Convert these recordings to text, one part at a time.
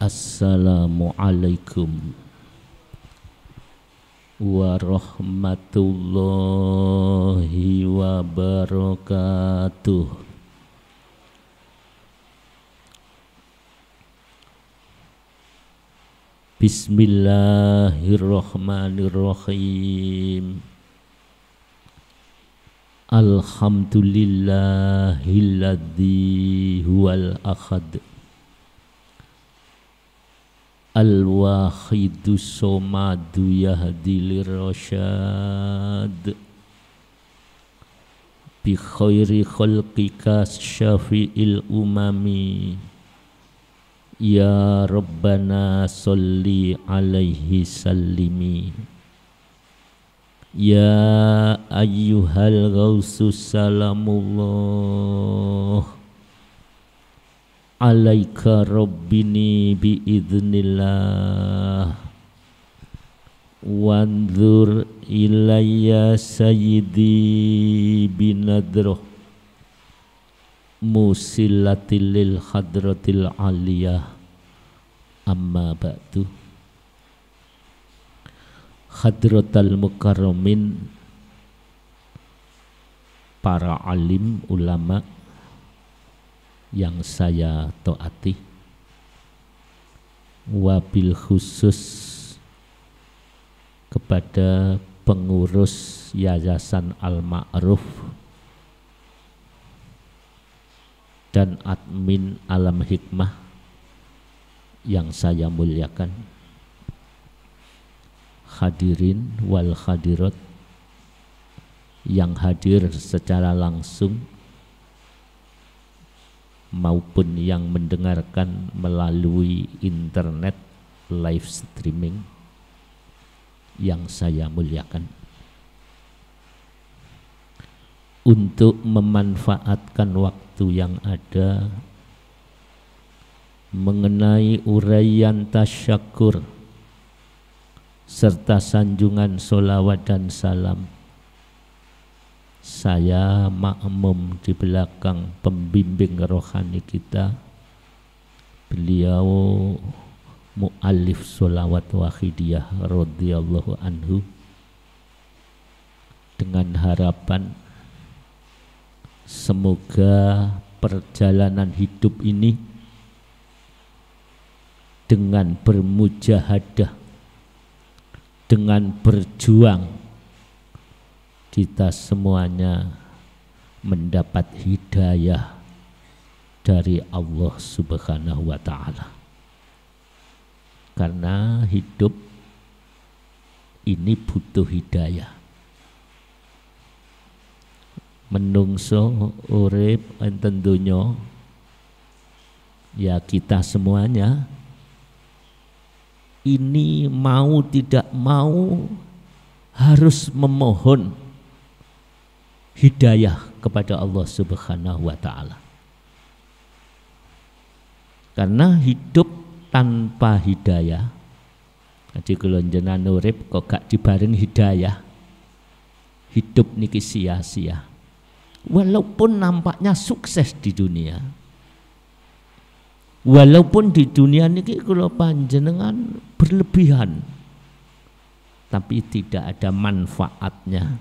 Assalamualaikum warahmatullahi wabarakatuh. Bismillahirrahmanirrahim. Alhamdulillahilladzi huwal akhad al-wahidus somadu yahdi lirasyad bi khairi khalqika syafi'il umami ya rabbana sholli alaihi sallimi ya ayyuhal ghausus salamullah alaika rabbini biidznillah wanzur ilayya sayyidi binadroh musillatil lil hadratil aliyah amma ba'du. Hadratal mukarramin, para alim ulama yang saya taati, wabil khusus kepada pengurus Yayasan Al-Ma'ruf dan admin Alam Hikmah yang saya muliakan, hadirin wal hadirat yang hadir secara langsung maupun yang mendengarkan melalui internet live streaming yang saya muliakan. Untuk memanfaatkan waktu yang ada mengenai uraian tasyakur serta sanjungan solawat dan salam, saya makmum di belakang pembimbing rohani kita, beliau mu'allif sholawat wahidiyah radhiyallahu anhu, dengan harapan semoga perjalanan hidup ini dengan bermujahadah, dengan berjuang, kita semuanya mendapat hidayah dari Allah Subhanahu wa ta'ala. Karena hidup ini butuh hidayah. Menungso urip enten donya, ya kita semuanya ini mau tidak mau harus memohon hidayah kepada Allah Subhanahu wa ta'ala. Karena hidup tanpa hidayah, jadi kalau jenengan urip kok gak dibareng hidayah, hidup niki sia-sia. Walaupun nampaknya sukses di dunia, walaupun di dunia niki kalau panjenengan berlebihan, tapi tidak ada manfaatnya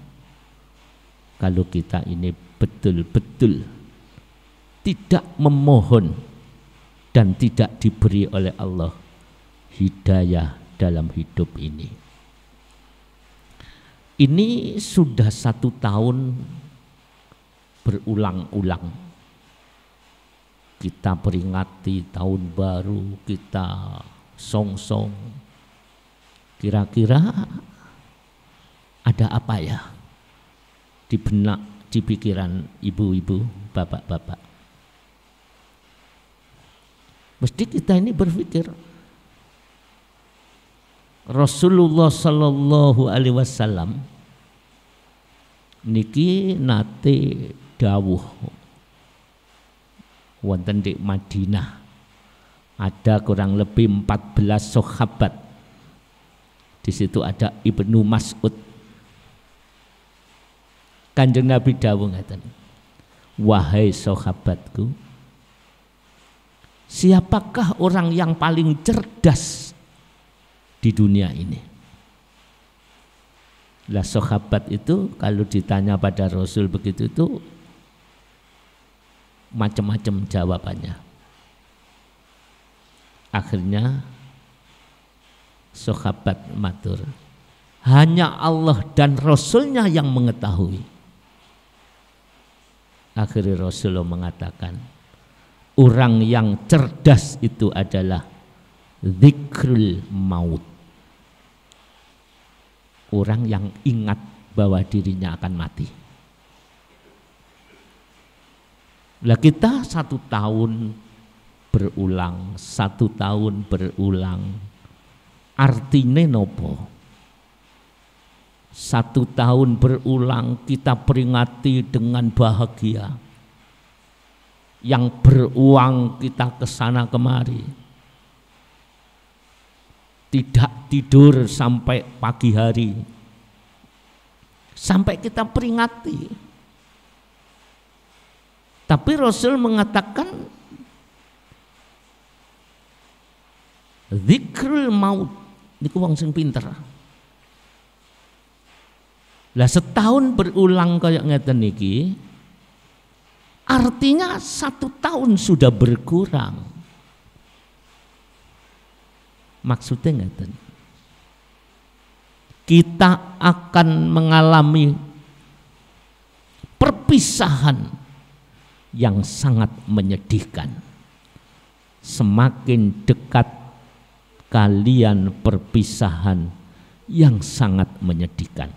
kalau kita ini betul-betul tidak memohon dan tidak diberi oleh Allah hidayah dalam hidup ini. Ini sudah 1 tahun berulang-ulang kita peringati tahun baru, kita song-song. Kira-kira ada apa ya di benak, di pikiran ibu-ibu, bapak-bapak? Mesti kita ini berpikir Rasulullah sallallahu alaihi wasallam niki nate dawuh wonten di Madinah, ada kurang lebih 14 sahabat. Di situ ada Ibnu Mas'ud. Kanjeng Nabi dawuh ngaten, wahai sahabatku, siapakah orang yang paling cerdas di dunia ini? Lah sahabat itu kalau ditanya pada Rasul begitu itu macam-macam jawabannya. Akhirnya sahabat matur, hanya Allah dan Rasulnya yang mengetahui. Akhirnya Rasulullah mengatakan, orang yang cerdas itu adalah zikrul maut. Orang yang ingat bahwa dirinya akan mati. Lah kita 1 tahun berulang, 1 tahun berulang. Artinya nopo? 1 tahun berulang kita peringati dengan bahagia. Yang beruang kita kesana kemari. Tidak tidur sampai pagi hari. Sampai kita peringati. Tapi Rasul mengatakan zikrul maut niku wong sing pinter. Lah setahun berulang kayak ngeten niki, artinya 1 tahun sudah berkurang. Maksudnya ngeten, kita akan mengalami perpisahan yang sangat menyedihkan. Semakin dekat kalian perpisahan yang sangat menyedihkan.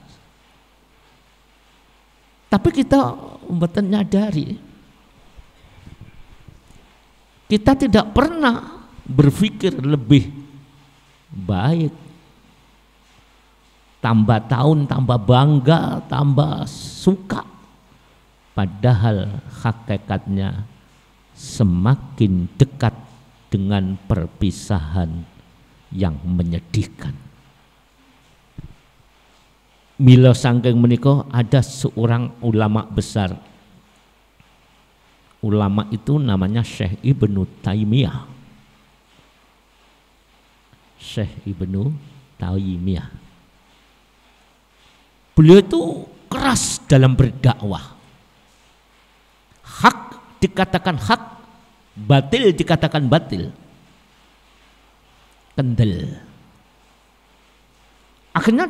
Tapi kita mboten nyadari, kita tidak pernah berpikir lebih baik. Tambah tahun, tambah bangga, tambah suka. Padahal hakikatnya semakin dekat dengan perpisahan yang menyedihkan. Mila saking menika ada seorang ulama besar. Ulama itu namanya Syekh Ibnu Taimiyah. Syekh Ibnu Taimiyah. Beliau itu keras dalam berdakwah. Hak dikatakan hak, batil dikatakan batil. Kendel. Akhirnya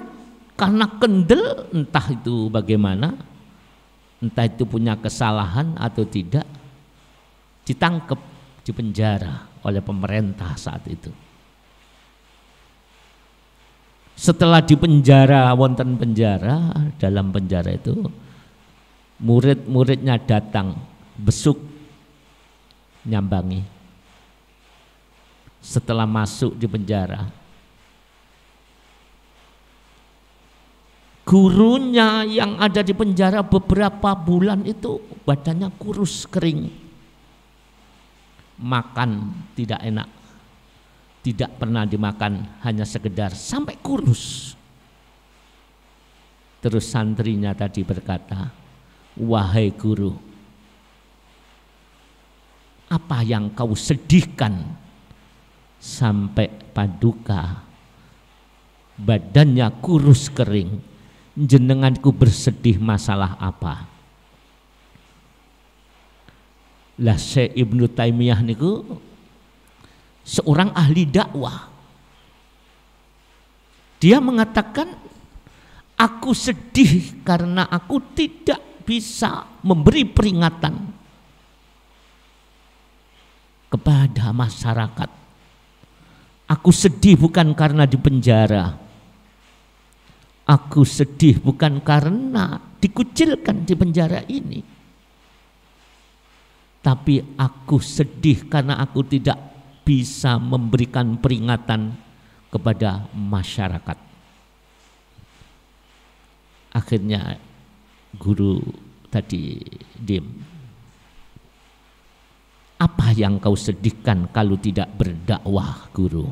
karena kendel, entah itu bagaimana, entah itu punya kesalahan atau tidak, ditangkap, dipenjara oleh pemerintah saat itu. Setelah dipenjara, wonten penjara, dalam penjara itu murid-muridnya datang besuk, nyambangi. Setelah masuk di penjara, gurunya yang ada di penjara beberapa bulan itu badannya kurus kering, makan tidak enak, tidak pernah dimakan, hanya sekedar sampai kurus. Terus santrinya tadi berkata, wahai guru, apa yang kau sedihkan sampai paduka badannya kurus kering? Jenenganku bersedih masalah apa? Lah Syekh Ibnu Taimiyah niku seorang ahli dakwah. Dia mengatakan, aku sedih karena aku tidak bisa memberi peringatan kepada masyarakat. Aku sedih bukan karena dipenjara. Aku sedih bukan karena dikucilkan di penjara ini. Tapi aku sedih karena aku tidak bisa memberikan peringatan kepada masyarakat. Akhirnya guru tadi diam. Apa yang kau sedihkan kalau tidak berdakwah, guru?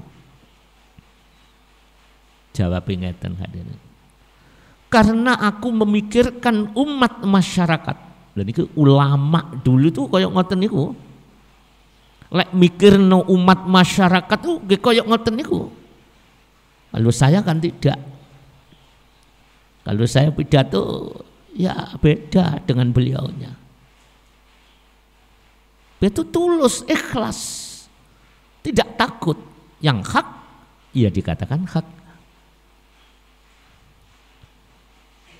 Jawab ngeten hadirin. Karena aku memikirkan umat masyarakat. Dan itu ulama dulu tuh kayak ngoten niku. lek mikirno umat masyarakat tuh koyok ngoten niku. Kalau saya kan tidak. Kalau saya pidato ya beda dengan beliaunya. Itu tulus, ikhlas, tidak takut. Yang hak, ya dikatakan hak.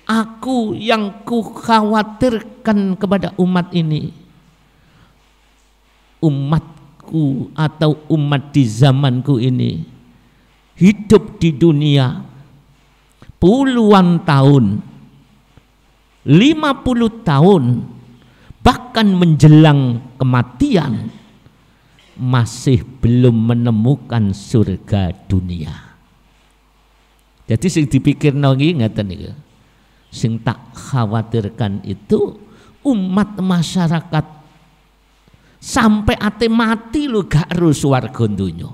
Aku yang ku khawatirkan kepada umat ini, umatku atau umat di zamanku ini hidup di dunia puluhan tahun, 50 tahun, bahkan menjelang kematian, masih belum menemukan surga dunia. Jadi sing dipikir nongi ngeten iki. Sing tak khawatirkan itu umat masyarakat sampai ate mati lu gak ero swarga donya.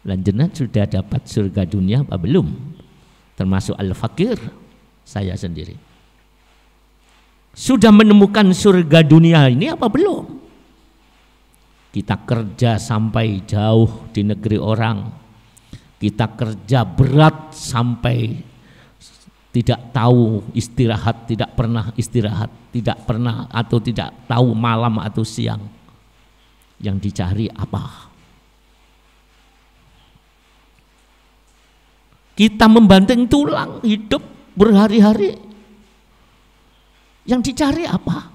Lanjutnya sudah dapat surga dunia apa belum? Termasuk al-fakir saya sendiri. Sudah menemukan surga dunia ini apa belum? Kita kerja sampai jauh di negeri orang. Kita kerja berat sampai tidak tahu istirahat, tidak pernah istirahat, tidak pernah atau tidak tahu malam atau siang. Yang dicari apa? Kita membanting tulang hidup berhari-hari. Yang dicari apa?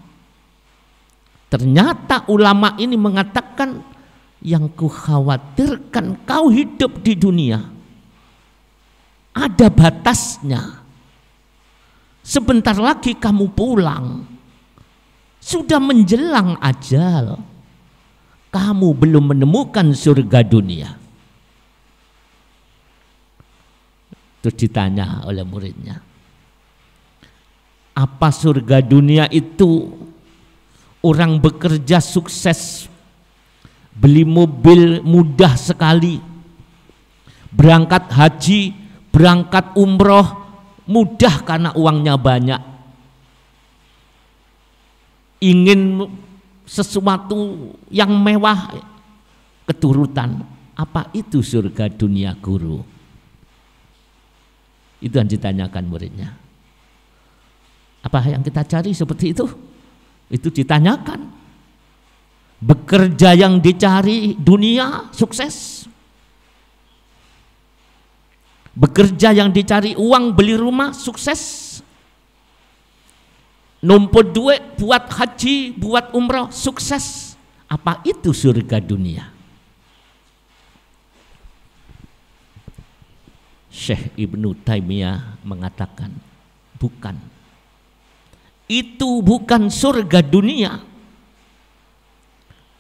Ternyata ulama ini mengatakan yang kukhawatirkan kau hidup di dunia ada batasnya. Sebentar lagi kamu pulang. Sudah menjelang ajal. Kamu belum menemukan surga dunia. Terus ditanya oleh muridnya, apa surga dunia itu? Orang bekerja sukses, beli mobil mudah sekali, berangkat haji, berangkat umroh mudah karena uangnya banyak. Ingin sesuatu yang mewah, keturutan. Apa itu surga dunia, guru? Itu yang ditanyakan muridnya. Apa yang kita cari seperti itu? Itu ditanyakan. Bekerja yang dicari dunia, sukses. Bekerja yang dicari uang, beli rumah, sukses. Numpuk duit buat haji, buat umroh, sukses. Apa itu surga dunia? Syekh Ibnu Taimiyah mengatakan, bukan. Itu bukan surga dunia.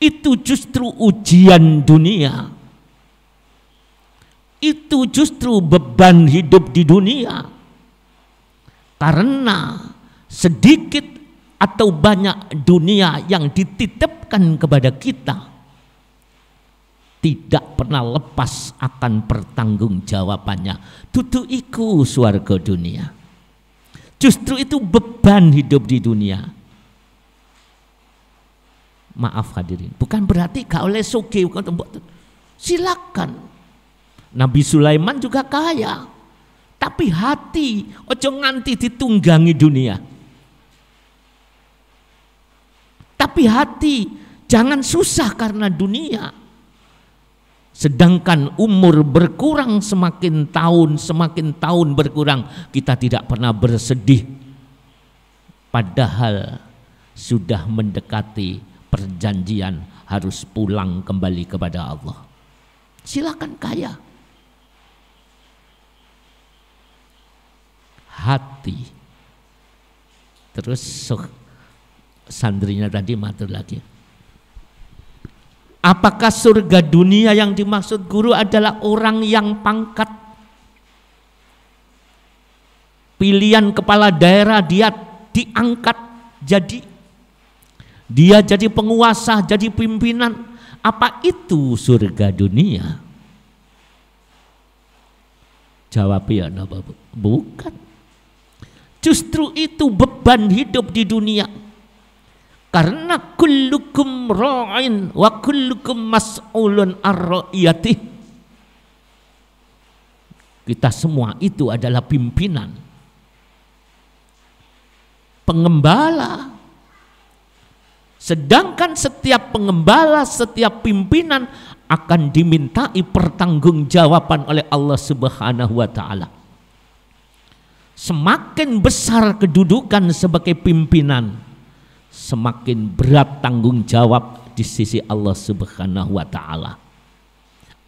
Itu justru ujian dunia. Itu justru beban hidup di dunia. Karena sedikit atau banyak dunia yang dititipkan kepada kita tidak pernah lepas akan pertanggungjawabannya. Dudu iku swarga dunia. Justru itu beban hidup di dunia. Maaf hadirin, bukan berarti gak oleh sugih. Silakan. Nabi Sulaiman juga kaya, tapi hati ojo nganti ditunggangi dunia. Tapi hati jangan susah karena dunia. Sedangkan umur berkurang semakin tahun berkurang, kita tidak pernah bersedih. Padahal sudah mendekati perjanjian harus pulang kembali kepada Allah. Silakan kaya. Hati. Terus sandrinya tadi matur lagi. Apakah surga dunia yang dimaksud guru adalah orang yang pangkat pilihan kepala daerah dia diangkat dia jadi penguasa, jadi pimpinan? Apa itu surga dunia? Jawabnya bukan. Justru itu beban hidup di dunia. Karena kullukum ra'in wa kullukum mas'ulun ar-ra'iyatih. Kita semua itu adalah pimpinan, pengembala. Sedangkan setiap pengembala, setiap pimpinan akan dimintai pertanggungjawaban oleh Allah Subhanahu wa taala. Semakin besar kedudukan sebagai pimpinan, semakin berat tanggung jawab di sisi Allah Subhanahu wa taala.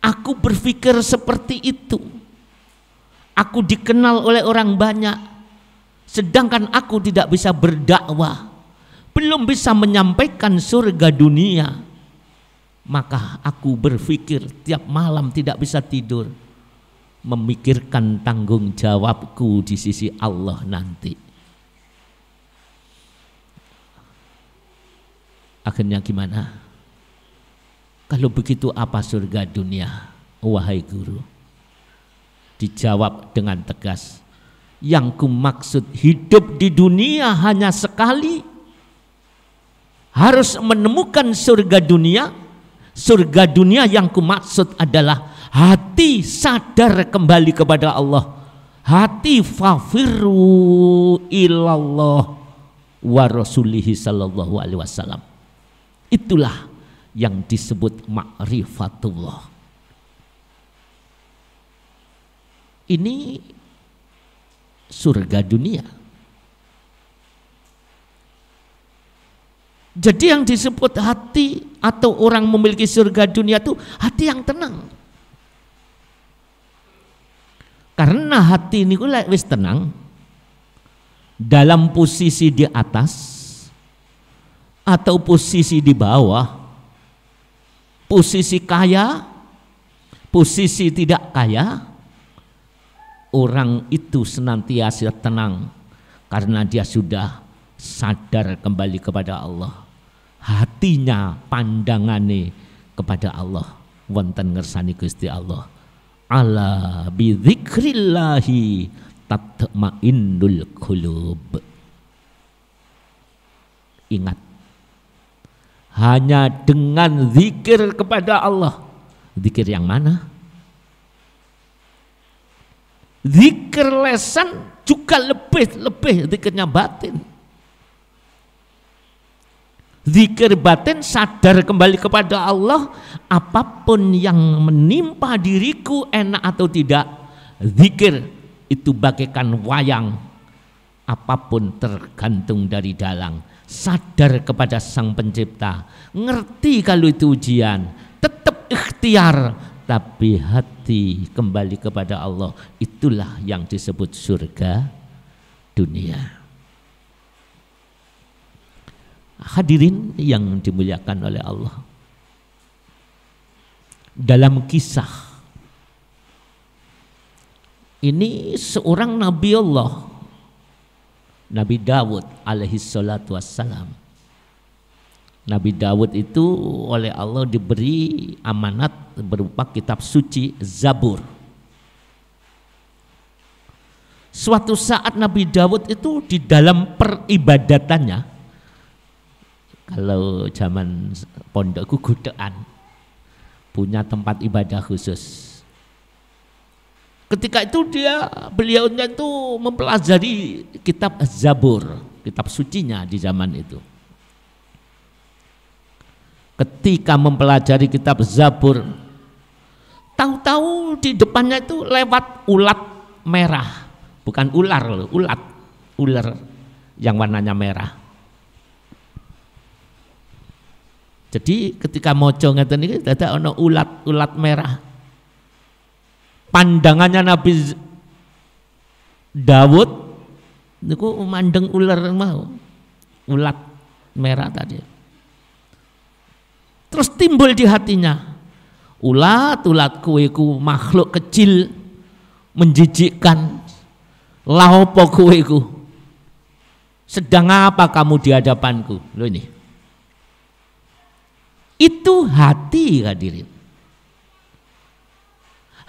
Aku berpikir seperti itu. Aku dikenal oleh orang banyak, sedangkan aku tidak bisa berdakwah, belum bisa menyampaikan surga dunia. Maka aku berpikir tiap malam tidak bisa tidur, memikirkan tanggung jawabku di sisi Allah nanti. Akhirnya gimana? Kalau begitu apa surga dunia, wahai guru? Dijawab dengan tegas, yang kumaksud hidup di dunia hanya sekali, harus menemukan surga dunia. Surga dunia yang kumaksud adalah hati sadar kembali kepada Allah, hati fafirru ilallah wa rasulihi sallallahu alaihi wasallam. Itulah yang disebut ma'rifatullah. Ini surga dunia. Jadi yang disebut hati atau orang memiliki surga dunia itu hati yang tenang. Karena hati ini wis tenang, dalam posisi di atas atau posisi di bawah, posisi kaya, posisi tidak kaya, orang itu senantiasa tenang karena dia sudah sadar kembali kepada Allah. Hatinya, pandangannya kepada Allah. Wonten ngersani Gusti Allah. Ala bi dzikrillahi tatma'innul qulub. Ingat, hanya dengan zikir kepada Allah. Zikir yang mana? Zikir lesan juga lebih zikirnya batin. Zikir batin sadar kembali kepada Allah, apapun yang menimpa diriku enak atau tidak, zikir itu bagaikan wayang, apapun tergantung dari dalang. Sadar kepada Sang Pencipta, ngerti kalau itu ujian, tetap ikhtiar, tapi hati kembali kepada Allah. Itulah yang disebut surga dunia. Hadirin yang dimuliakan oleh Allah, dalam kisah ini seorang Nabi Allah, Nabi Dawud alaihi salatu wassalam. Nabi Dawud itu oleh Allah diberi amanat berupa kitab suci Zabur. Suatu saat Nabi Dawud itu di dalam peribadatannya, kalau zaman pondokku gudekan, punya tempat ibadah khusus. Ketika itu beliaunya itu mempelajari kitab Zabur, kitab sucinya di zaman itu. Ketika mempelajari kitab Zabur, tahu-tahu di depannya itu lewat ulat merah, bukan ular loh, ular yang warnanya merah. Jadi ketika moco ngeten iki dadak ana ulat merah. Pandangannya Nabi Dawud niku mandeng ular mau, ulat merah tadi. Terus timbul di hatinya, ulat kowe ku makhluk kecil menjijikkan, lah apa kowe ku? Sedang apa kamu di hadapanku? Loh ini. Itu hati, hadirin.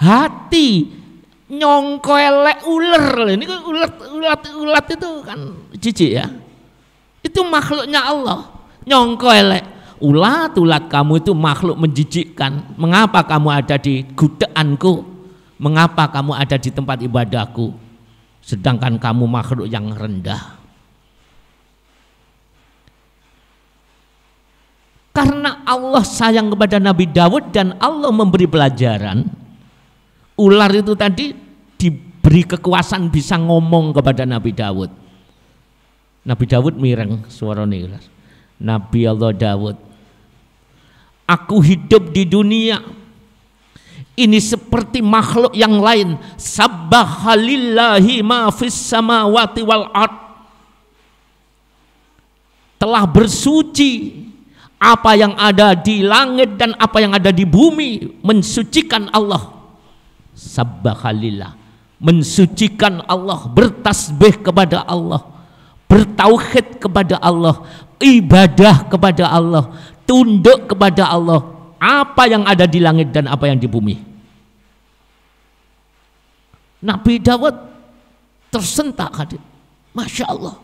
Hati nyongko elek ular. Ini ulat itu kan jijik ya. Itu makhluknya Allah. nyongko elek. Ulat kamu itu makhluk menjijikkan. Mengapa kamu ada di gudeanku? Mengapa kamu ada di tempat ibadahku? Sedangkan kamu makhluk yang rendah. Karena Allah sayang kepada Nabi Daud dan Allah memberi pelajaran. Ular itu tadi diberi kekuasaan bisa ngomong kepada Nabi Daud. Nabi Daud mireng suarane ular. Nabi Allah Daud, aku hidup di dunia ini seperti makhluk yang lain. Sabbahalillahi ma fis samawati wal ard. Telah bersuci apa yang ada di langit dan apa yang ada di bumi, mensucikan Allah. Sabbahalillah, mensucikan Allah, bertasbih kepada Allah, bertauhid kepada Allah, ibadah kepada Allah, tunduk kepada Allah, apa yang ada di langit dan apa yang di bumi. Nabi Daud tersentak hadir. Masya Allah,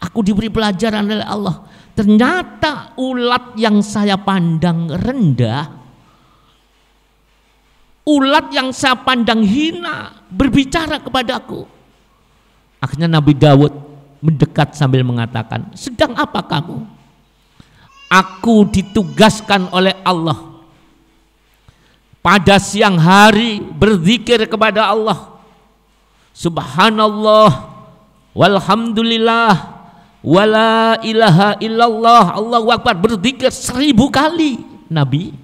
aku diberi pelajaran oleh Allah. Ternyata ulat yang saya pandang rendah, ulat yang saya pandang hina, berbicara kepadaku. Akhirnya Nabi Daud mendekat sambil mengatakan, sedang apa kamu? Aku ditugaskan oleh Allah pada siang hari berzikir kepada Allah. Subhanallah walhamdulillah wala ilaha illallah Allahu akbar, berzikir 1000 kali. Nabi,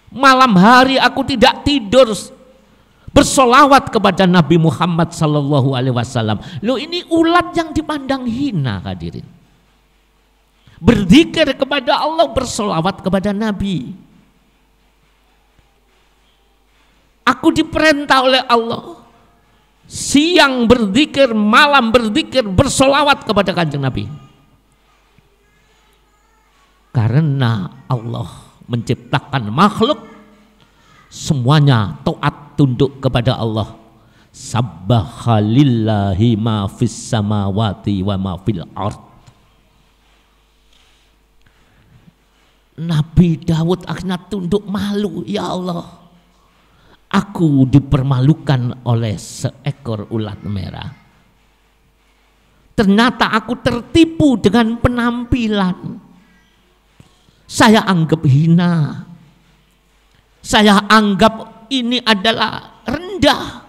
malam hari aku tidak tidur bersolawat kepada Nabi Muhammad sallallahu alaihi wasallam. Loh, ini ulat yang dipandang hina hadirin. Berzikir kepada Allah, bersolawat kepada Nabi. Aku diperintah oleh Allah siang berzikir, malam berzikir, bersolawat kepada Kanjeng Nabi. Karena Allah menciptakan makhluk semuanya taat tunduk kepada Allah. Sabbahalillahi ma fis samawati wa ma fil ard. Nabi Daud akhirnya tunduk malu, ya Allah, aku dipermalukan oleh seekor ulat merah. Ternyata aku tertipu dengan penampilan. Saya anggap hina. Saya anggap ini adalah rendah.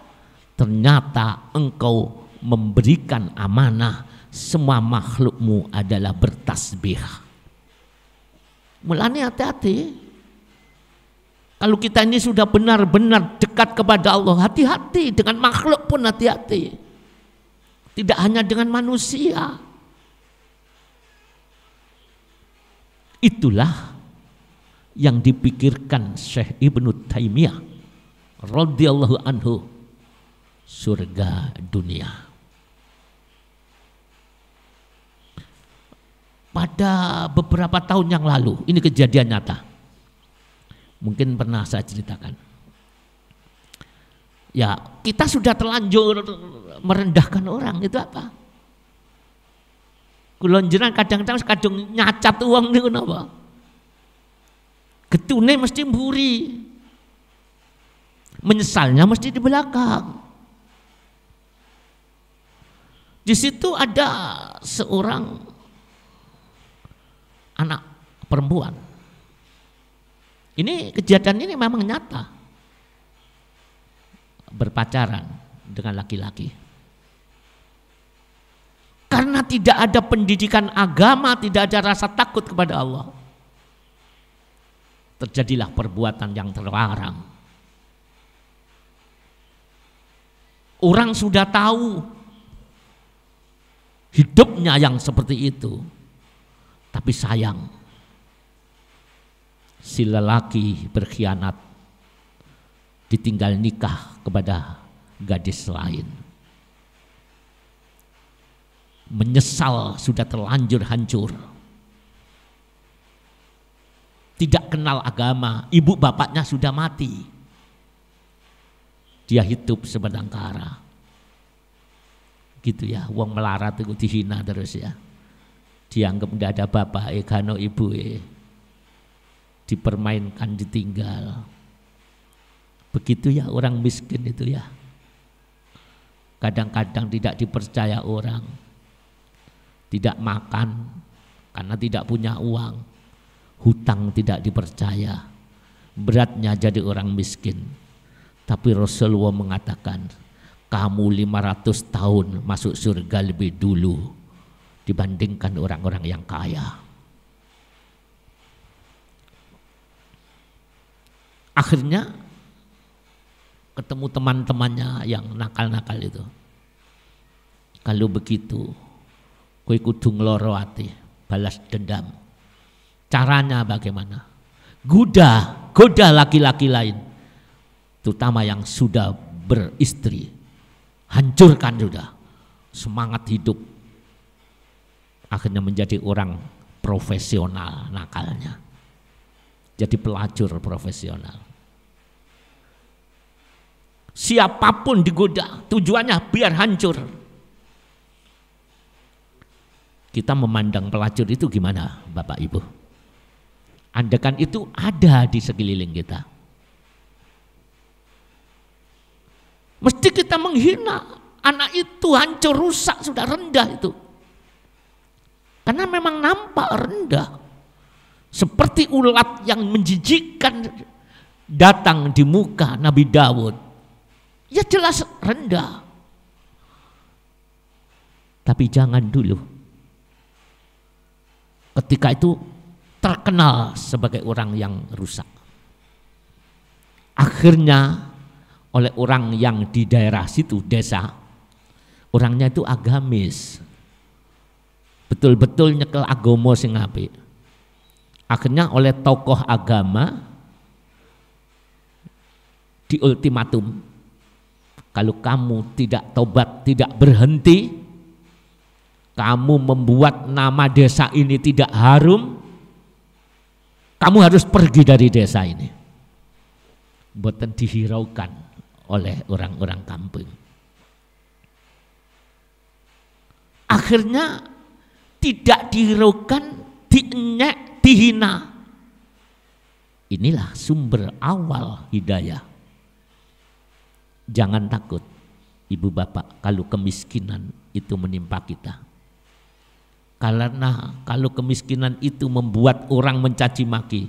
Ternyata engkau memberikan amanah, semua makhlukmu adalah bertasbih. Mulanya hati-hati. Kalau kita ini sudah benar-benar dekat kepada Allah, hati-hati dengan makhluk pun hati-hati. Tidak hanya dengan manusia. Itulah yang dipikirkan Syekh Ibnu Taimiyah radhiyallahu anhu, surga dunia. Pada beberapa tahun yang lalu, ini kejadian nyata. Mungkin pernah saya ceritakan. Ya, kita sudah terlanjur merendahkan orang, itu apa? Kulon jenengan kadang-kadang kadung nyacat uang niku napa? Getune mesti mburi. Menyesalnya mesti di belakang. Di situ ada seorang anak perempuan. Ini kejadian ini memang nyata. Berpacaran dengan laki-laki. Karena tidak ada pendidikan agama, tidak ada rasa takut kepada Allah, terjadilah perbuatan yang terlarang. Orang sudah tahu hidupnya yang seperti itu, tapi sayang, si lelaki berkhianat, ditinggal nikah kepada gadis lain. Menyesal sudah terlanjur hancur. Tidak kenal agama, ibu bapaknya sudah mati. Dia hidup sebatang kara. Gitu ya, wong melarat itu dihina terus ya. dianggap tidak ada bapak, kano ibu, dipermainkan, ditinggal. Begitu ya orang miskin itu ya. Kadang-kadang tidak dipercaya orang, tidak makan karena tidak punya uang, hutang tidak dipercaya, beratnya jadi orang miskin. Tapi Rasulullah mengatakan, kamu 500 tahun masuk surga lebih dulu dibandingkan orang-orang yang kaya. Akhirnya ketemu teman-temannya yang nakal-nakal itu. Kalau begitu, kowe kudu ngloro ati, balas dendam. Caranya bagaimana? Goda laki-laki lain, terutama yang sudah beristri. Hancurkan sudah semangat hidup. Akhirnya menjadi orang profesional nakalnya. Jadi pelacur profesional. Siapapun digoda, tujuannya biar hancur. Kita memandang pelacur itu gimana Bapak Ibu? Andaikan itu ada di sekeliling kita, mesti kita menghina anak itu, hancur, rusak, sudah rendah itu. Karena memang nampak rendah. Seperti ulat yang menjijikkan datang di muka Nabi Daud. Ya jelas rendah. Tapi jangan dulu. Ketika itu terkenal sebagai orang yang rusak. Akhirnya oleh orang yang di daerah situ, desa, orangnya itu agamis. Betul-betul nyekel agama sing apik. Akhirnya oleh tokoh agama diultimatum, kalau kamu tidak tobat, tidak berhenti, kamu membuat nama desa ini tidak harum, kamu harus pergi dari desa ini. Boten dihiraukan oleh orang-orang kampung. Akhirnya tidak dihiraukan, dienyek, dihina. Inilah sumber awal hidayah. Jangan takut ibu bapak kalau kemiskinan itu menimpa kita. Karena kalau kemiskinan itu membuat orang mencaci maki,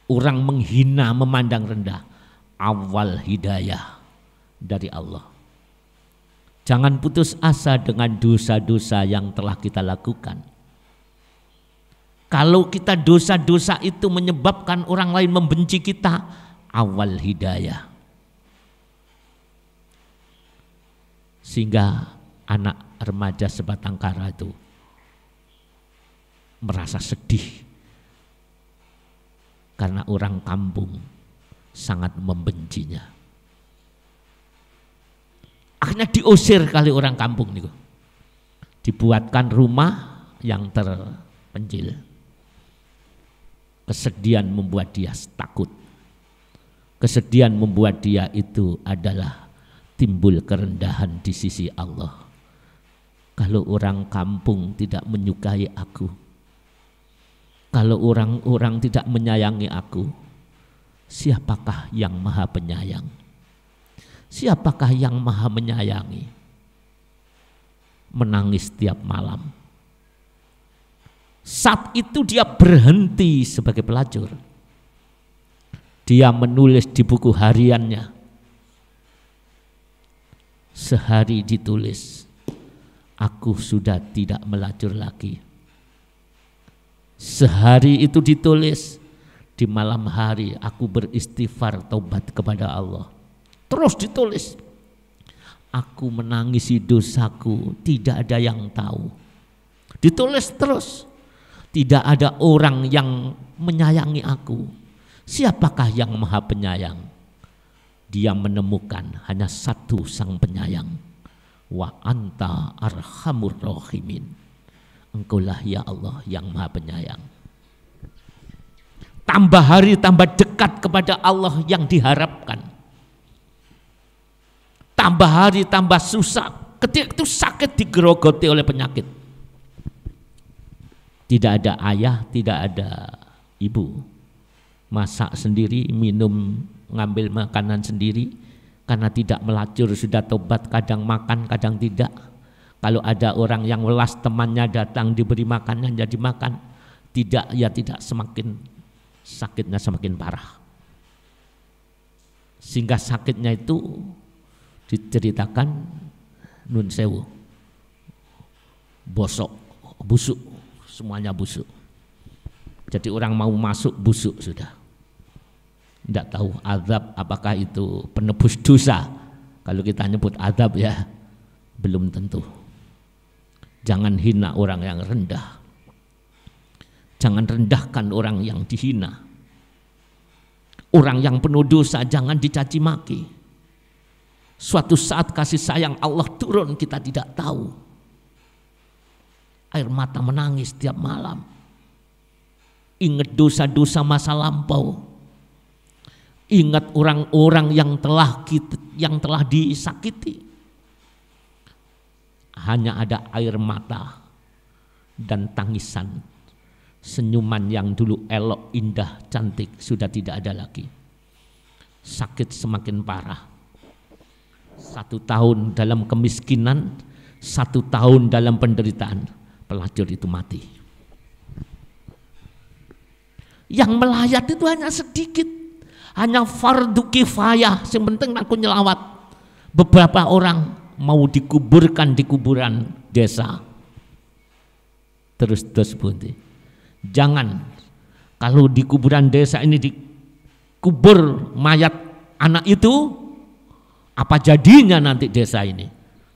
orang menghina, memandang rendah, awal hidayah dari Allah. Jangan putus asa dengan dosa-dosa yang telah kita lakukan. Kalau kita dosa-dosa itu menyebabkan orang lain membenci kita, awal hidayah. Sehingga anak remaja sebatang kara itu merasa sedih karena orang kampung sangat membencinya. Akhirnya diusir kali orang kampung niku. Dibuatkan rumah yang terpencil. Kesedihan membuat dia takut. Kesedihan membuat dia itu adalah timbul kerendahan di sisi Allah. Kalau orang kampung tidak menyukai aku, kalau orang-orang tidak menyayangi aku, siapakah yang maha penyayang? Siapakah yang maha menyayangi? Menangis tiap malam. Saat itu dia berhenti sebagai pelacur. Dia menulis di buku hariannya. Sehari ditulis, aku sudah tidak melacur lagi. Sehari itu ditulis, di malam hari aku beristighfar taubat kepada Allah. Terus ditulis, aku menangisi dosaku, tidak ada yang tahu. Ditulis terus, tidak ada orang yang menyayangi aku. Siapakah yang maha penyayang? Dia menemukan hanya satu sang penyayang. Wa anta arhamur rahimin. Engkaulah ya Allah yang maha penyayang. Tambah hari tambah dekat kepada Allah yang diharapkan. Tambah hari tambah susah. Ketika itu sakit digerogoti oleh penyakit. Tidak ada ayah, tidak ada ibu. Masak sendiri, minum, ngambil makanan sendiri. Karena tidak melacur, sudah tobat, kadang makan, kadang tidak. Kalau ada orang yang welas, temannya datang diberi makanan jadi makan. Tidak, ya tidak, semakin sakitnya semakin parah. Sehingga sakitnya itu diceritakan nun sewu, bosok, busuk, semuanya busuk. Jadi orang mau masuk busuk sudah. Tidak tahu azab apakah itu penebus dosa. Kalau kita nyebut azab ya belum tentu. Jangan hina orang yang rendah. Jangan rendahkan orang yang dihina. Orang yang penuh dosa jangan dicaci maki. Suatu saat kasih sayang Allah turun kita tidak tahu. Air mata menangis tiap malam. Ingat dosa-dosa masa lampau. Ingat orang-orang yang telah disakiti. Hanya ada air mata dan tangisan. Senyuman yang dulu elok, indah, cantik sudah tidak ada lagi. Sakit semakin parah. 1 tahun dalam kemiskinan, 1 tahun dalam penderitaan, pelacur itu mati. Yang melayat itu hanya sedikit, hanya fardu kifayah. Yang penting aku nyelawat. Beberapa orang mau dikuburkan di kuburan desa. Terus bunti. Jangan kalau di kuburan desa ini dikubur mayat anak itu, apa jadinya nanti desa ini?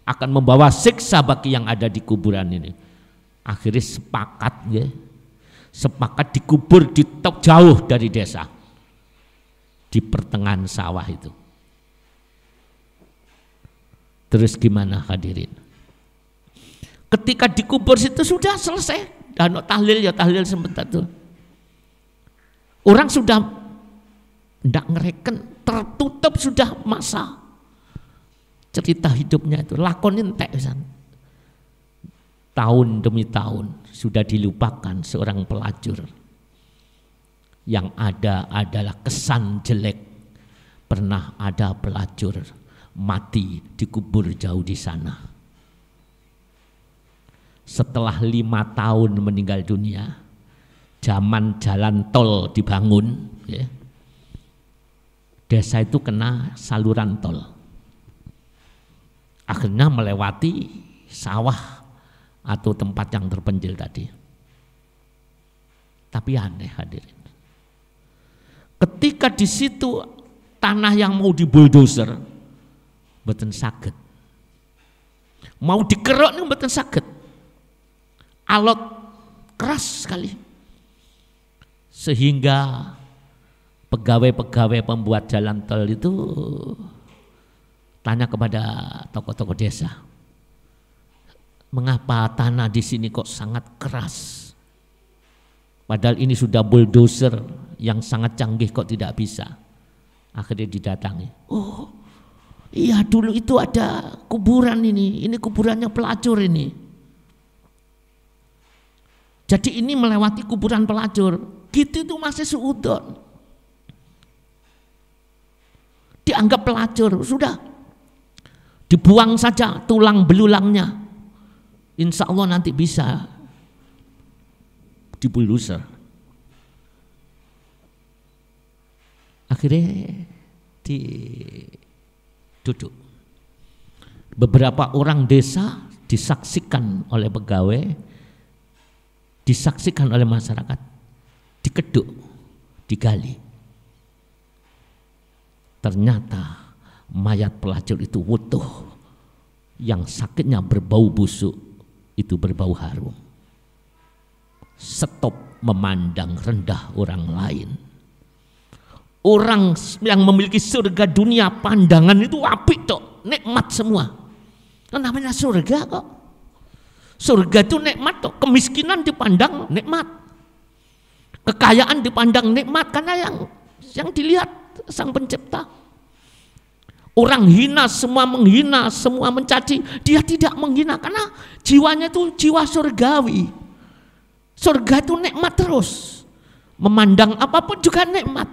Akan membawa siksa bagi yang ada di kuburan ini. Akhirnya sepakat ya. Sepakat dikubur di top jauh dari desa. Di pertengahan sawah itu. Terus gimana hadirin? Ketika dikubur situ sudah selesai. Dan tahlil ya tahlil sebentar tuh. Orang sudah tidak ngereken, tertutup sudah masa cerita hidupnya itu. Lakonin entek tahun demi tahun sudah dilupakan seorang pelacur. Yang ada adalah kesan jelek. Pernah ada pelacur mati dikubur jauh di sana. Setelah 5 tahun meninggal dunia, zaman jalan tol dibangun, ya, desa itu kena saluran tol. Akhirnya melewati sawah atau tempat yang terpencil tadi. Tapi aneh hadirin. Ketika di situ tanah yang mau dibuldoser, mboten saged. Mau dikerok nih mboten saged. Alot keras sekali. Sehingga pegawai-pegawai pembuat jalan tol itu tanya kepada tokoh-tokoh desa, mengapa tanah di sini kok sangat keras? Padahal ini sudah bulldozer yang sangat canggih kok tidak bisa. Akhirnya didatangi. Oh iya dulu itu ada kuburan ini kuburannya pelacur ini. Jadi ini melewati kuburan pelacur. Gitu itu masih suudon. Dianggap pelacur, sudah. Dibuang saja tulang belulangnya. Insya Allah nanti bisa dibuldoser. Akhirnya duduk. Beberapa orang desa disaksikan oleh pegawai, disaksikan oleh masyarakat, dikeduk, digali. Ternyata mayat pelacur itu utuh, yang sakitnya berbau busuk, itu berbau harum. Stop memandang rendah orang lain. Orang yang memiliki surga dunia, pandangan itu apik tok, nikmat semua. Namanya surga kok. Surga itu nikmat toh, kemiskinan dipandang nikmat, kekayaan dipandang nikmat karena yang dilihat Sang Pencipta. Orang hina, semua menghina, semua mencaci, dia tidak menghina karena jiwanya itu jiwa surgawi. Surga itu nikmat terus. Memandang apapun juga nikmat.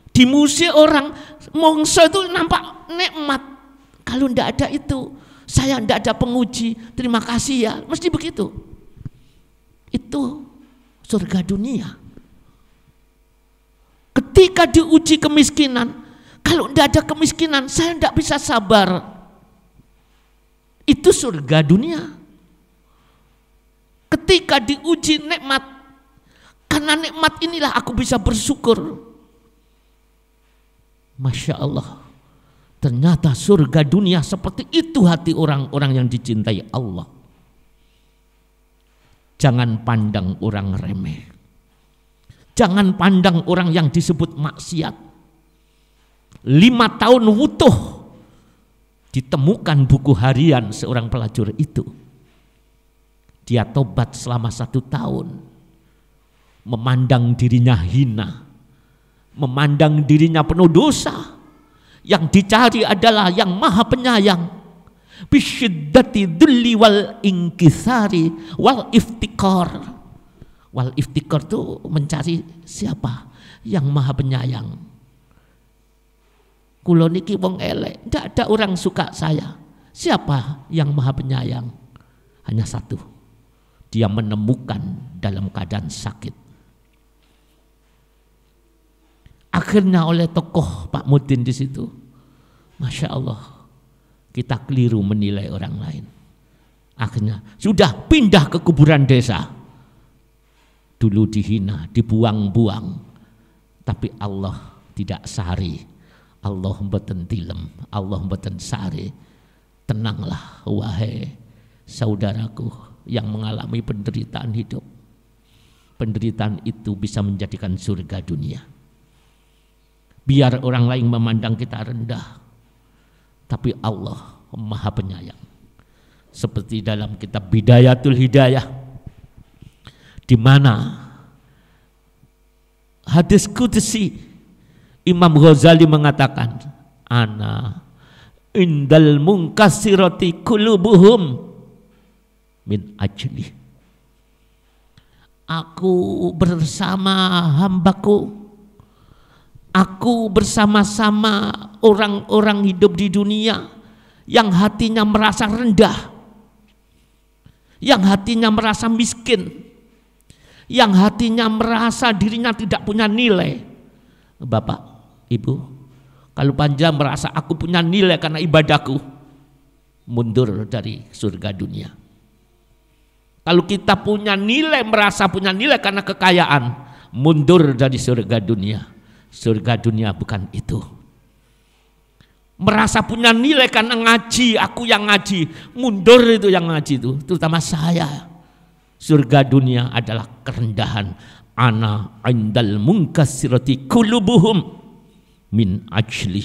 Di musim orang mongso itu nampak nikmat. Kalau tidak ada itu, saya tidak ada penguji, terima kasih ya, mesti begitu. Itu surga dunia. Ketika diuji kemiskinan, kalau tidak ada kemiskinan, saya tidak bisa sabar. Itu surga dunia. Ketika diuji nikmat, karena nikmat inilah aku bisa bersyukur. Masya Allah, ternyata surga dunia seperti itu hati orang-orang yang dicintai Allah. Jangan pandang orang remeh. Jangan pandang orang yang disebut maksiat. 5 tahun utuh ditemukan buku harian seorang pelacur itu. Dia tobat selama 1 tahun. Memandang dirinya hina. Memandang dirinya penuh dosa. Yang dicari adalah yang maha penyayang. Bisyiddati dhulli wal inkisari wal iftikar. Wal iftikar itu mencari siapa? Yang maha penyayang. Kulo niki wong elek, tidak ada orang suka saya. Siapa yang maha penyayang? Hanya satu. Dia menemukan dalam keadaan sakit. Akhirnya oleh tokoh Pak Mudin di situ, Masya Allah, kita keliru menilai orang lain. Akhirnya sudah pindah ke kuburan desa. Dulu dihina, dibuang-buang, tapi Allah tidak sari. Allah mboten tilem, Allah mboten sari. Tenanglah wahai saudaraku yang mengalami penderitaan hidup. Penderitaan itu bisa menjadikan surga dunia. Biar orang lain memandang kita rendah, tapi Allah maha penyayang. Seperti dalam kitab Bidayatul Hidayah, di mana hadis qudsi Imam Ghazali mengatakan, ana indal munkasirati qulubuhum min ajli. Aku bersama hambaku, aku bersama-sama orang-orang hidup di dunia yang hatinya merasa rendah, yang hatinya merasa miskin, yang hatinya merasa dirinya tidak punya nilai. Bapak, Ibu, kalau panjang merasa aku punya nilai karena ibadahku, mundur dari surga dunia. Kalau kita punya nilai, merasa punya nilai karena kekayaan, mundur dari surga dunia. Surga dunia bukan itu. Merasa punya nilai karena ngaji, aku yang ngaji, mundur itu yang ngaji itu, terutama saya. Surga dunia adalah kerendahan. Ana indal munkasirati qulubuhum min ajli.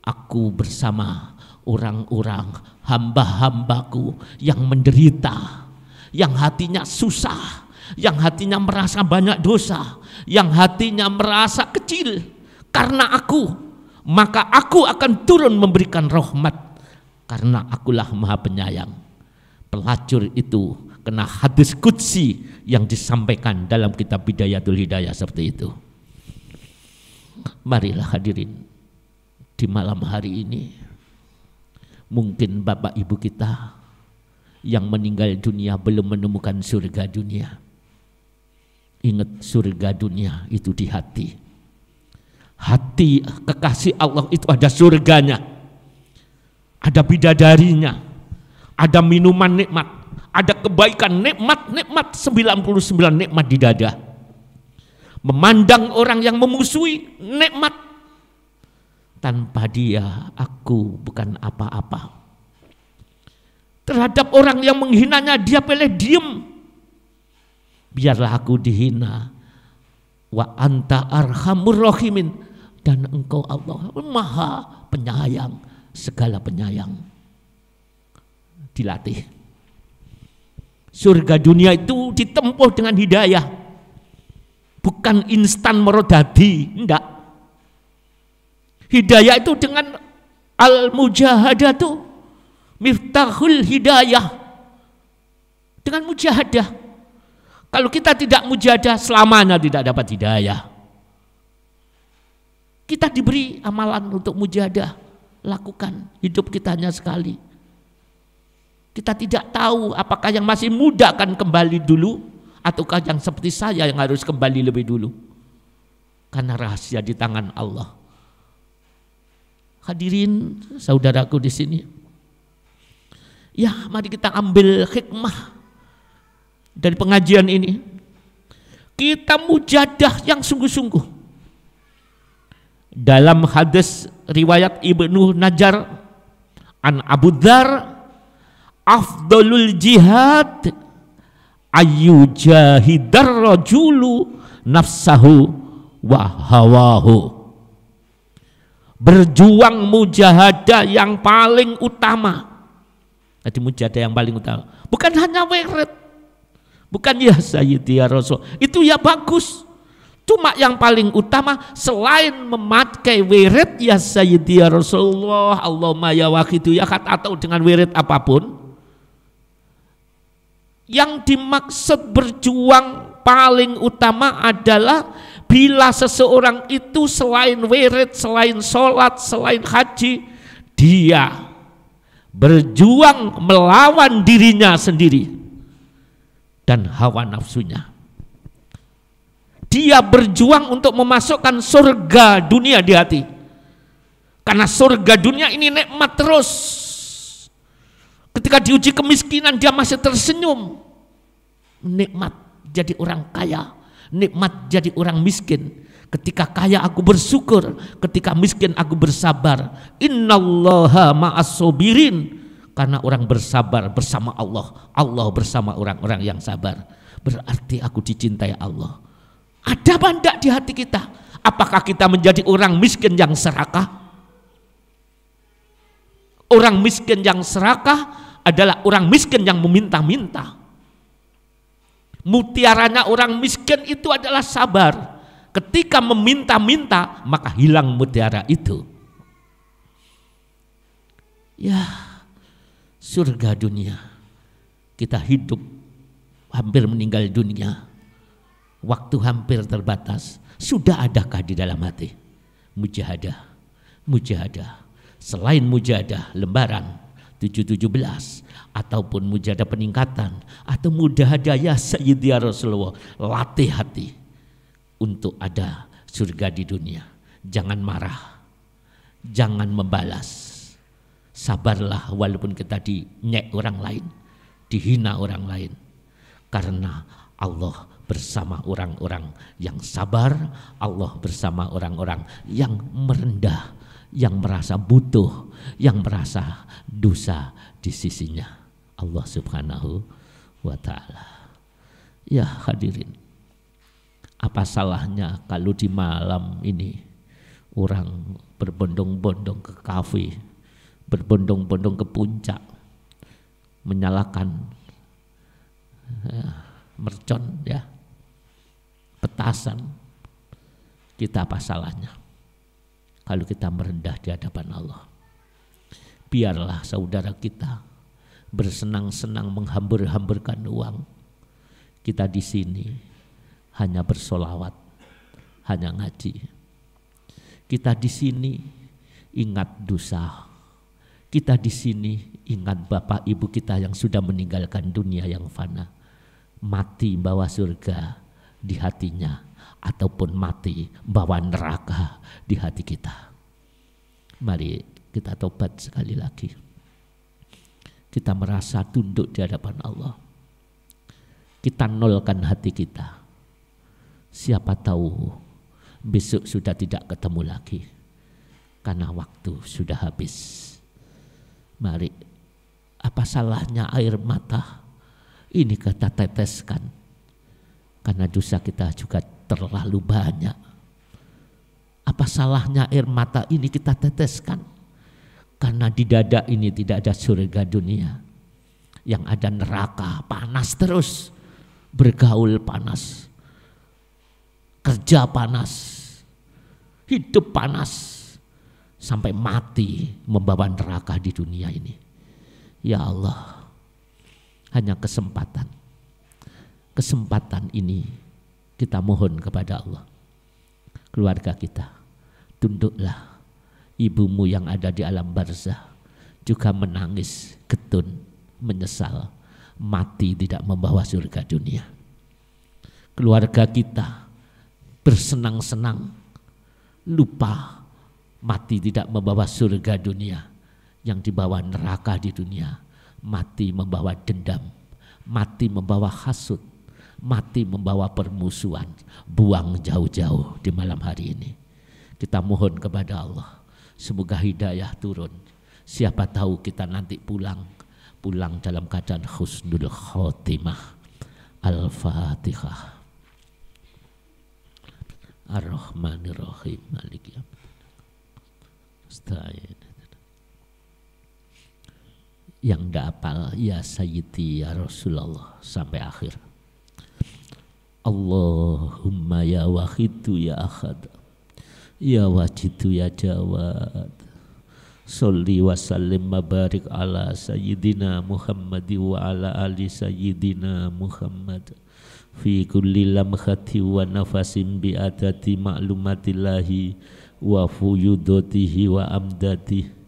Aku bersama orang-orang hamba-hambaku yang menderita, yang hatinya susah, yang hatinya merasa banyak dosa, yang hatinya merasa kecil karena aku, maka aku akan turun memberikan rahmat karena akulah maha penyayang. Pelacur itu kena hadis qudsi yang disampaikan dalam kitab Bidayatul Hidayah seperti itu. Marilah hadirin, di malam hari ini mungkin Bapak Ibu kita yang meninggal dunia belum menemukan surga dunia. Ingat, surga dunia itu di hati. Hati kekasih Allah itu ada surganya, ada bidadarinya, ada minuman nikmat, ada kebaikan nikmat 99 nikmat di dada. Memandang orang yang memusuhi nikmat, tanpa dia aku bukan apa-apa. Terhadap orang yang menghinanya dia pilih diem. Biarlah aku dihina. Wa anta arhamur rahimin, dan engkau Allah maha penyayang, segala penyayang. Dilatih. Surga dunia itu ditempuh dengan hidayah, bukan instan merodadi, enggak. Hidayah itu dengan al-mujahadatu miftahul hidayah, dengan mujahadah. Kalau kita tidak mujahadah, selamanya tidak dapat hidayah. Kita diberi amalan untuk mujahadah, lakukan, hidup kita hanya sekali. Kita tidak tahu apakah yang masih muda akan kembali dulu, ataukah yang seperti saya yang harus kembali lebih dulu. Karena rahasia di tangan Allah. Hadirin saudaraku di sini. Ya, mari kita ambil hikmah dari pengajian ini. Kita mujahadah yang sungguh-sungguh. Dalam hadis riwayat Ibnu Najjar an Abu Dzar, afdalul jihad ayyujahidar rajulu nafsahu wa hawahu. Berjuang mujahadah yang paling utama. Jadi mujahadah yang paling utama bukan hanya wirid, bukan ya Sayyidi ya Rasul, itu ya bagus. Cuma yang paling utama selain memakai wirid ya Sayyidi ya Rasulullah, Allahumma ya wahidu ya khat, atau dengan wirid apapun, yang dimaksud berjuang paling utama adalah bila seseorang itu selain wirid, selain sholat, selain haji, dia berjuang melawan dirinya sendiri dan hawa nafsunya. Dia berjuang untuk memasukkan surga dunia di hati. Karena surga dunia ini nikmat terus. Ketika diuji kemiskinan dia masih tersenyum. Nikmat jadi orang kaya, nikmat jadi orang miskin. Ketika kaya aku bersyukur, ketika miskin aku bersabar. Innallaha ma'as-sabirin. Karena orang bersabar bersama Allah, Allah bersama orang-orang yang sabar. Berarti aku dicintai Allah. Ada apa enggak di hati kita? Apakah kita menjadi orang miskin yang serakah? Orang miskin yang serakah adalah orang miskin yang meminta-minta. Mutiaranya orang miskin itu adalah sabar. Ketika meminta-minta, maka hilang mutiara itu. Ya, surga dunia. Kita hidup hampir meninggal dunia. Waktu hampir terbatas. Sudah adakah di dalam hati? Mujahadah. Mujahadah. Selain mujahadah lembaran 717 ataupun mujahadah peningkatan atau mujahadah ya Sayyidi ya Rasulullah, latih hati untuk ada surga di dunia. Jangan marah, jangan membalas, sabarlah walaupun kita dinyek orang lain, dihina orang lain, karena Allah bersama orang-orang yang sabar, Allah bersama orang-orang yang merendah, yang merasa butuh, yang merasa dosa di sisinya Allah subhanahu wa ta'ala. Ya hadirin, apa salahnya kalau di malam ini orang berbondong-bondong ke kafe, berbondong-bondong ke puncak, menyalakan mercon ya, petasan. Kita apa salahnya kalau kita merendah di hadapan Allah? Biarlah saudara kita bersenang-senang menghambur-hamburkan uang. Kita di sini hanya bersolawat, hanya ngaji. Kita di sini ingat dosa. Kita di sini ingat bapak ibu kita yang sudah meninggalkan dunia yang fana. Mati bawa surga di hatinya ataupun mati bawa neraka di hati kita. Mari kita tobat sekali lagi. Kita merasa tunduk di hadapan Allah. Kita nolkan hati kita. Siapa tahu besok sudah tidak ketemu lagi karena waktu sudah habis. Mari, apa salahnya air mata ini kita teteskan, karena dosa kita juga terlalu banyak. Apa salahnya air mata ini kita teteskan, karena di dada ini tidak ada surga dunia, yang ada neraka panas terus, bergaul panas, kerja panas, hidup panas, sampai mati membawa neraka di dunia ini. Ya Allah, hanya kesempatan. kesempatan ini kita mohon kepada Allah. Keluarga kita, tunduklah. Ibumu yang ada di alam barzah juga menangis, getun, menyesal, mati tidak membawa surga dunia. Keluarga kita bersenang-senang, lupa mati tidak membawa surga dunia, yang dibawa neraka di dunia, mati membawa dendam, mati membawa hasud, mati membawa permusuhan. Buang jauh-jauh di malam hari ini. Kita mohon kepada Allah, semoga hidayah turun. Siapa tahu kita nanti pulang dalam keadaan husnul khotimah. Al-Fatihah. Ar-Rahmanir-Rahim. Maliki yaumiddin. Yang tidak hafal ya Sayyidi ya Rasulullah sampai akhir. Allahumma ya Wahidu ya Ahad, ya Wajidu ya Jawad, sholli wa sallim wa barik ala Sayyidina Muhammad wa ala ali Sayyidina Muhammad fi kulli lamhati wa nafasin bi adati ma'lumatillahi wa fuyudatihi wa amdatihi.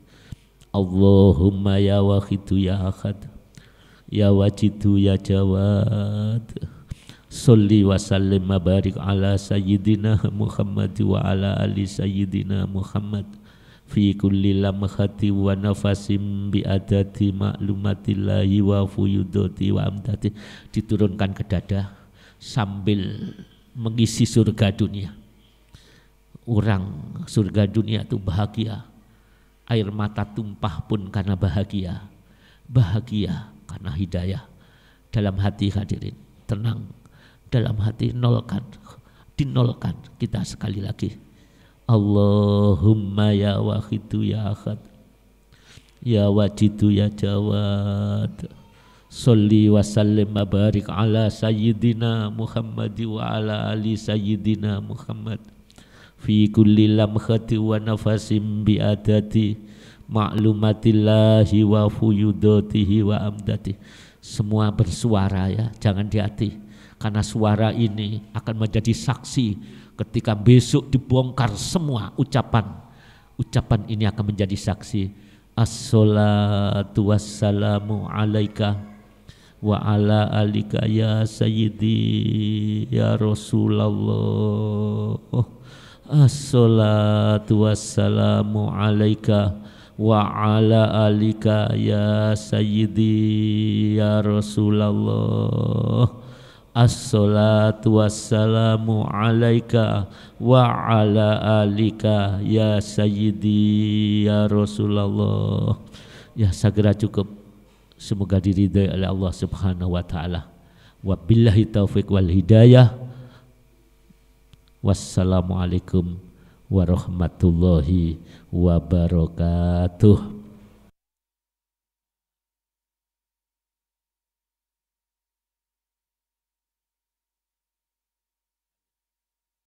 Allahumma ya Wahidu ya Ahad, ya Wajidu ya Jawad, sholli wa sallim wa barik ala Sayyidina Muhammad wa ala ali Sayyidina Muhammad fi kulli lamhati wa nafasim bi adati ma'lumatillahi wa fuyudati wa amdati. Diturunkan ke dada sambil mengisi surga dunia. Orang surga dunia itu bahagia, air mata tumpah pun karena bahagia, bahagia karena hidayah. Dalam hati hadirin tenang, dalam hati dinolkan kita sekali lagi. Allahumma ya Wahidu ya Ahad, ya Wajidu ya Jawad, sholli wa sallim wa barik ala Sayyidina Muhammad wa ala ali Sayyidina Muhammad fi kulli lamhati wa nafasim bi adati ma'lumatillahi wa fuyudatihi wa amdati. Semua bersuara ya, jangan di hati, karena suara ini akan menjadi saksi ketika besok dibongkar semua ucapan ini akan menjadi saksi. As-salatu wassalamu alaika wa ala alika ya sayyidi ya Rasulullah. As-salatu wassalamu alaika wa ala alika ya sayyidi ya Rasulullah. As-salatu wassalamu alaika wa ala alika ya sayyidi ya Rasulullah. Ya, segera cukup. Semoga diridhai oleh Allah Subhanahu wa taala. Wabillahi taufiq wal hidayah. Wassalamualaikum warahmatullahi wabarakatuh.